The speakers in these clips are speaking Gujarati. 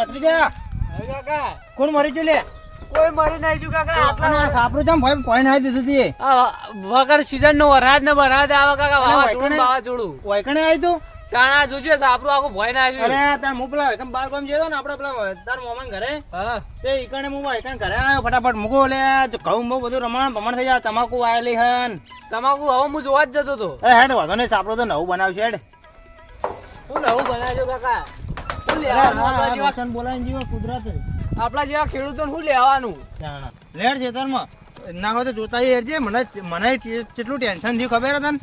ભત્રીજા કાકા કોણ મરી ગયું લે? કોઈ મરી નહીં છું કાકા આટલા સાપરું જમ ભાઈ પોઈન્ટ આવી દીધું તી વગર સીઝન નો વરાજ ને બરાજ આવે કાકા વાવાઝોડું, વાવાઝોડું ઓયકણે આવી તું? તાણા જોજો સાપરું આખું ભય ના આવ્યું અરે તાર હું પેલા એકમ બાર ગામ જેતો ને આપડે પેલા તાર મોમાન ઘરે હા તે ઈકણે હું એકણ ઘરે આવ્યો ફટાફટ મૂકો લે ઘઉં બહુ બધું રમણ ભમણ થઈ જાય તમાકુ આયેલી હન તમાકુ હવે હું જોવા જ જતો હતો અરે હેડ વાંધો નહીં સાપડો તો નવું બનાવશે હેડ હું નવું બનાવજો કાકા શું અરે લેવાનું હા, આપણા જેવા રોશન બોલાવીને જીવો કુદરત આપણા જેવા ખેડૂતોને શું લેવાનું જાણા લેડ છે તારમાં ના હોય તો જોતા હેડજે મને કેટલું ટેન્શન થયું ખબર હતા ને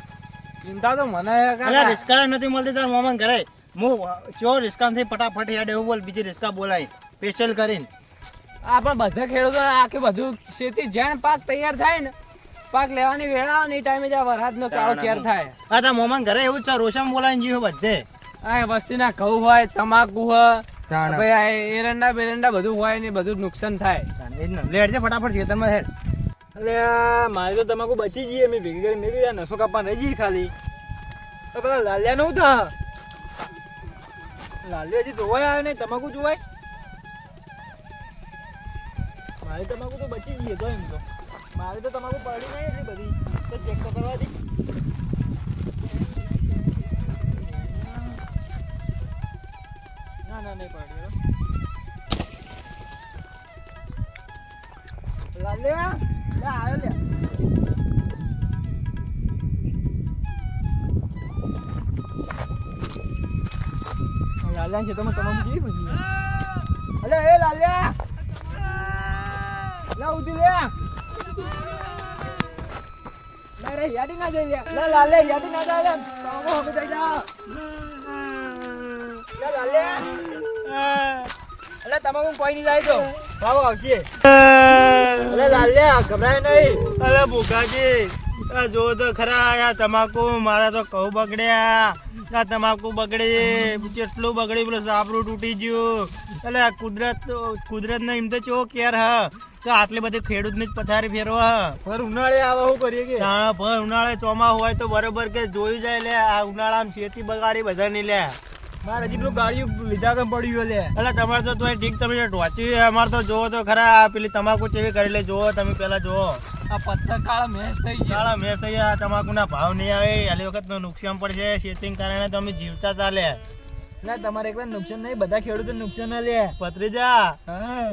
ચિંતા તો મને અરે કાકા રિસ્કા નથી મળતી તાર મોમાન ઘરે હું ચો રિસ્કા થી ફટાફટ હેડ એવું બોલ બીજી રિસ્કા બોલાય સ્પેશિયલ કરીને આપણા બધા ખેડૂતો આખી બધું ખેતી જ્યાં પાક તૈયાર થાય ને પાક લેવાની વેળા આવે ને એ ટાઈમે જ વરસાદ નો કાળો કેર થાય હા તાર મોમાન ઘરે એવું જ છે રોશન બોલાવીને જીવો બધે આ વસ્તીના ઘઉં હોય તમાકુ હોય જાણા ભાઈ આ એરંડા બેરંડા બધું હોય ને બધું નુકસાન થાય લેડ છે ફટાફટ ખેતરમાં હેડ અરે મારી તો તમાકુ બચી જઈએ મેં ભેગી કરી મેં કીધું નસો કાપવા રહી જઈએ ખાલી તો પેલા લાલિયા નું થા લાલિયા હજી ધોવાય આવે નહીં તમાકુ જોવાય મારી તમાકુ તો બચી જઈએ તો એમ તો મારી તો તમાકુ પડી નહીં એટલી બધી તો ચેક તો કરવા દે ના ના નહીં પડી લાલિયા લે આવ્યો લે લાલિયા છે તમે તમામ જી પછી અલે એ લાલિયા લા ઉધી લે રે યાદી ના જઈ લે લાલે યાદી ના જાય તમામ હવે જઈ જા લે લાલિયા અલે તમામ કોઈ નહીં જાય તો ભાવ આવશે અલે લાલિયા ઘબરાય નહીં અરે ભૂખાજી જો તો ખરા આ તમાકુ મારા તો કહું બગડ્યા આ તમાકુ બગડી કેટલું બગડી પેલું સાપરું તૂટી ગયું એટલે આ કુદરત ને એમ તો ચો કેર હ તો આટલી બધી ખેડૂત ની જ પથારી ફેરવા પર ઉનાળે આવા શું કરીએ કે ભર ઉનાળે ચોમા હોય તો બરોબર કે જોઈ જાય લે આ ઉનાળામાં ખેતી બગાડી બધા ની લે મારે હજી પેલું ગાડીઓ લીધા તો પડ્યું લે એટલે તમારે તો તોય ઠીક તમે ઢોચી અમારે તો જોવો તો ખરા પેલી તમાકુ ચેવી કરી લે જોવો તમે પેલા જોવો આ પત્તા કાળા મેસ થઈ ગયા કાળા મેં થઈ ગયા તમાકુના ભાવ નહીં આવે આલી વખત નું નુકસાન પડશે ખેતીને કારણે તો અમે જીવતા ચાલે ના તમારે એકલા નુકસાન નહીં બધા ખેડૂતો નુકસાન ના લે પત્રીજા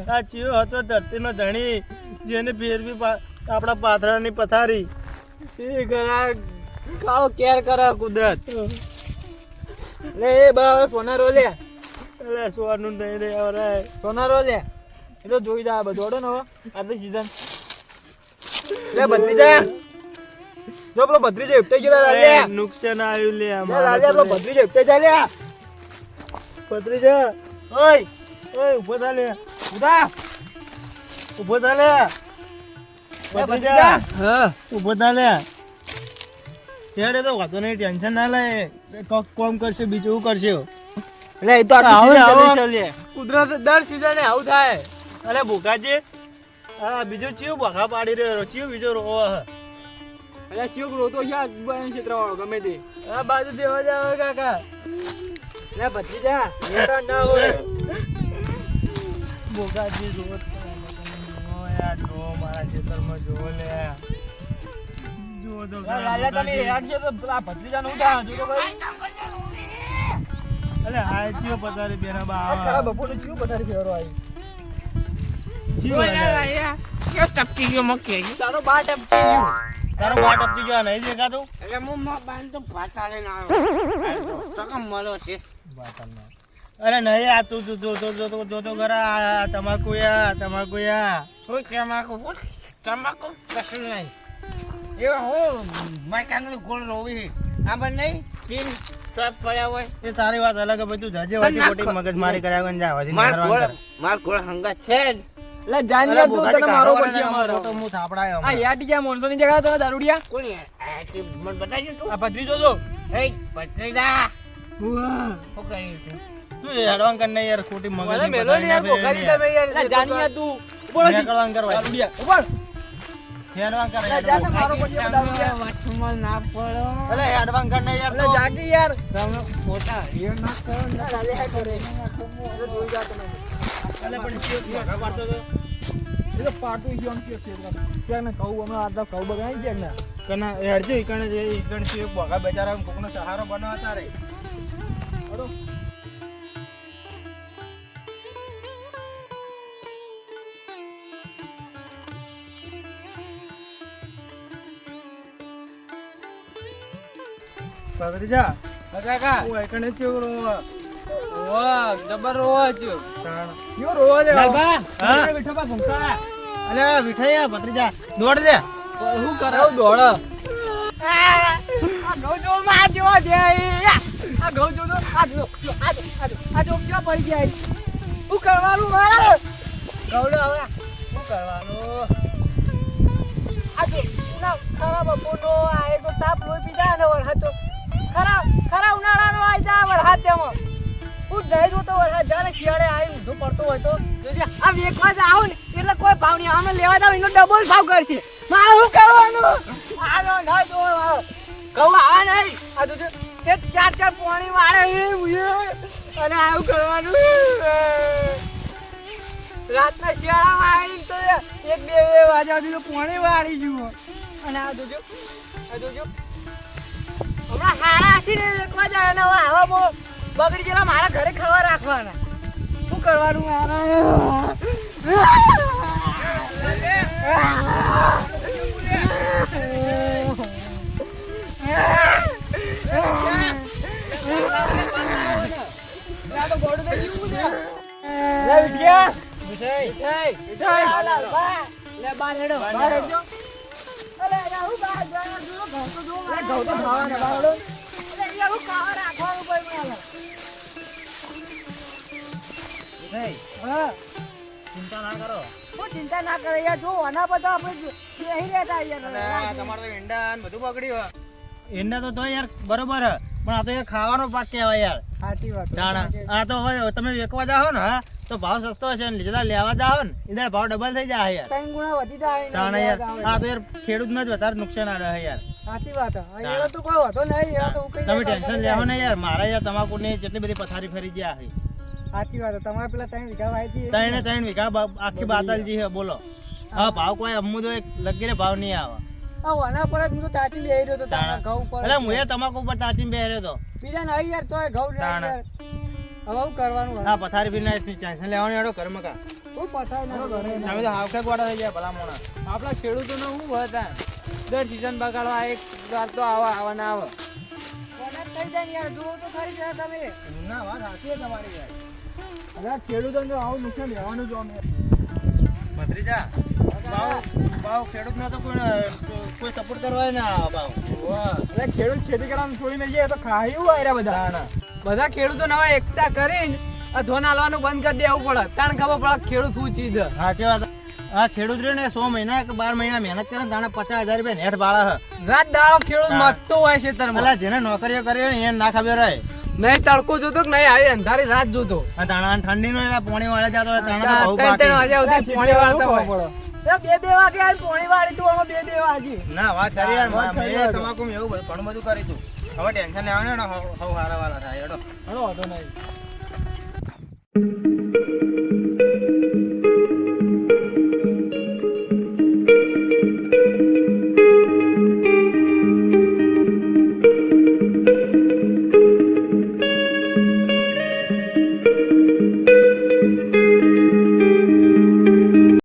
આ ચિયો હતો ધરતીનો ધણી જેને ફેરવી આપણા પાથરાની પથારી શી કરા કાળો કેર કરે કુદરત લે એ બા સોનારો લે અરે સોનું થઈ રે અરે સોનારો લે એ તો જોઈ જા બધું ઓડો ને હવે આટલી સીઝન લે ભત્રીજા જો પેલો ભત્રીજા ઉપટાઈ ગયો લે નુકસાન આવ્યું લે લે પેલો ભત્રીજા ઉપટાઈ જા લે પત્રીજા ઓય ઓય ઉભો થા લે ઉધા ઉભો થા લે પત્રીજા હા ઉભો થા લે ત્યારે તો વાતો નહીં ટેન્શન ના લે કોમ કરશે બીજું કરશે એટલે એ તો કુદરત દર સીઝને આવું થાય અરે ભૂખાજી હા બીજું ચિયું બખા પાડી રહ્યો ચિયું બીજો રોવો એટલે ચીક રોતો છે ક્ષેત્રવાળો ગમે તે આ બાજુ દેવા જાવ કાકા લે ભત્રીજા નેતા ના હોય ભૂખાજી જો યાર જો મારા ખેતરમાં જો લે જો તો લાલે તને યાદ છે તો પેલા ભત્રીજા નું ઉઠા જો તો ભાઈ અલે આ ચિયો પતારી બેરા બા આ તારા બપોરનું ચીયું પથારી ફેરો આવી ચિયો ટપકી ગયો મકે તારો બા ટપકી ગયો તારો બાટ આપતી જો નહીં દેખાતું એટલે હું બાન તો પાતાળે ના આવ્યો સકમ મળો છે અરે નહીં આ તું જો તો ખરા તમાકુ યા હું તમાકુ કશું નહીં એ હું માઇકાનું ગોળ રોવી આ બંધ નહીં ચીન ટોપ પડ્યા હોય એ તારી વાત અલગ ભાઈ તું જાજે વાજી ખોટી મગજ મારી કર્યા વગર જા વાજી માર ગોળ હંગત છે લે જાનિયા તું તને મારો પછી અમારો તો હું થાપડાયો આ યાટી જા મોનસો ની જગ્યા તો દારૂડિયા કોણ આ મને બતાવજો તું આ ભત્રીજો જો એ પત્રીદા વાહ શું કરી તું તું હેડવાન કર ને યાર ખોટી મગજ મને મેલો ને યાર બોકાજી તમે યાર લે જાનિયા તું ઉપર હેડવાન કર વાજી દારૂડિયા ઉપર હેડવાન કર લે જા મારો પછી દારૂડિયા વાથુમાં ના પડો અલે હેડવાન કર ને યાર લે જાગી યાર તમે ખોટા એ ના કરો લે હેડ કરે જોઈ જા તમે અલે પણ ચિયો ભોગા પાડતો તો એ તો પાટું ગયો આમ છે ક્યાંક ને કહું હમણાં આટલા કહું બગાડી ક્યાંક ને કના હેડજો ઈકણે જે ઈકણ ચિયો ભોગા બેચારા કોકનો સહારો બનાવતા રે હડો ભત્રીજા કાકા હું ઈકણે ચિયો રો વાહ જબર રોવા છો તાણ કયો રોવા દે લાલબા હા? બેઠો બા ભૂંકા અલે વિઠાયા ભત્રીજા દોડ દે શું કરે આવ દોડ આ ઘઉં જો માં જો દે આ ઘઉં જો આ જો ક્યાં પડી જાય શું કરવાનું મારે ઘઉં હવે શું કરવાનું આ જો ના ખરાબ બપોરનો આ એક તો તાપ લોહી પીધા ને વરસાદ તો ખરા ઉનાળાનો આવી જા વરસાદ તેમાં હું નહીં જોતો વરસાદ જાણે શિયાળે આવી ઊંધું પડતો હોય તો જોજે આ વેકવા જ આવું ને એટલે કોઈ ભાવ નહીં આમને લેવા જાવ એનો ડબલ ભાવ કરશે મારે શું કરવાનું આનો નહીં જો કહું આ નહીં આ તો છે ચાર પાણી વાળે અને આવું કરવાનું રાતના શિયાળામાં આવી તો એક બે વાગ્યા સુધી પાણી વાળી જુઓ અને આ જોજો હમણાં હારા હસી ને વેકવા જાય અને હવે આવા બગડી ગયેલા મારા ઘરે ખાવા રાખવાના શું કરવાનું ચિંતા ના કરો ચિંતા ના કરે યાર જો આના બધા આપણે અહીં રહેતા યાર તમારે તો ઈંડા ને બધું બગડ્યું ઈંડા તો યાર બરોબર હે પણ આ તો યાર ખાવાનો પાક કહેવાય યાર સાચી વાત તાણા આ તો હવે તમે વેકવા જાઓ ને હા તો ભાવ સસ્તો હશે ને લીધા લેવા જાઓ ને એટલે ભાવ ડબલ થઈ જાય યાર 3 ગુણા વધી જાય તાણા યાર આ તો યાર ખેડૂતને જ વધારે નુકસાન આવે છે યાર સાચી વાત એનો તો કોઈ વાતો નહીં એનો તો ઉકેલ તમે ટેન્શન લેવો ને યાર મારા યાર તમાકુની જેટલી બધી પથારી ફરી ગયા છે સાચી વાત તમારે પેલા 3 વીઘા વાવી ત્રણે વીઘા આખી બાતલજી છે બોલો હા ભાવ કોઈ અમુદો એક લગીને ભાવ નહીં આવે આના પર જ હું તો તાચી બેહી રહ્યો તો તારા ઘઉં પર એટલે હું એ તમાકુ ઉપર તાચીને બેહ્યો તો બીજા નહીં યાર તોય ઘઉં તાણા. યાર હવે શું કરવાનું હા પથારી બી ટેન્શન લેવાની હેડો ઘરમાં કા શું પથાય ના ઘરે તમે તો હાવખે ગોડા થઈ ગયા ભલા મોણા આપણા ખેડૂતોનો શું હતા દર સિઝન બગાડવા એક વાર તો આવા ના આવે થઈ જાય ને યાર જુઓ તો ખરી જાય તમે ના વાત સાચી છે તમારી યાર અરે ખેડૂતોને આવું નુકસાન લેવાનું જો અમે ભત્રીજા ભાવ ખેડૂતનો તો કોઈ સપોર્ટ કરવા ના આવે ભાવ અરે ખેડૂત ખેતી કરવાનું છોડીને જઈએ તો ખાયું આયરા બધા તાણા. બધા ખેડૂતો હવે એકતા કરીને આ ધોન હાલવાનું બંધ કરી દેવું પડે તાણ ખબર પડે ખેડૂત શું ચીજ છે. સાચી વાત આ ખેડૂત રહ્યો ને 100 મહિના કે 12 મહિના મહેનત કરે ને તાણે 50,000 રૂપિયા નેટ ભાડા હે રાત દાડો ખેડૂત હા. મતતો હોય છે પેલા જેને નોકરીઓ કરી હોય ને એને ના ખબર હોય નહીં તડકો જોતો કે નહીં આવી અંધારી રાત જોતો અને તાણા ઠંડીનો પોણી વાળે જતો હોય તાણે તો બહુ 3 બાકી. વાગ્યા સુધી પોણી વાળતા હોય બે વાગે આવી પોણી વાળી તું અમે બે વાગે ના વાત કરી યાર વાત કરી યાર. મેં તમાકુ એવું બધું ઘણું બધું કરી તું હવે ટેન્શન લેવાનું ને હવ હારા વાળા થાય હેડો વાંધો નહીં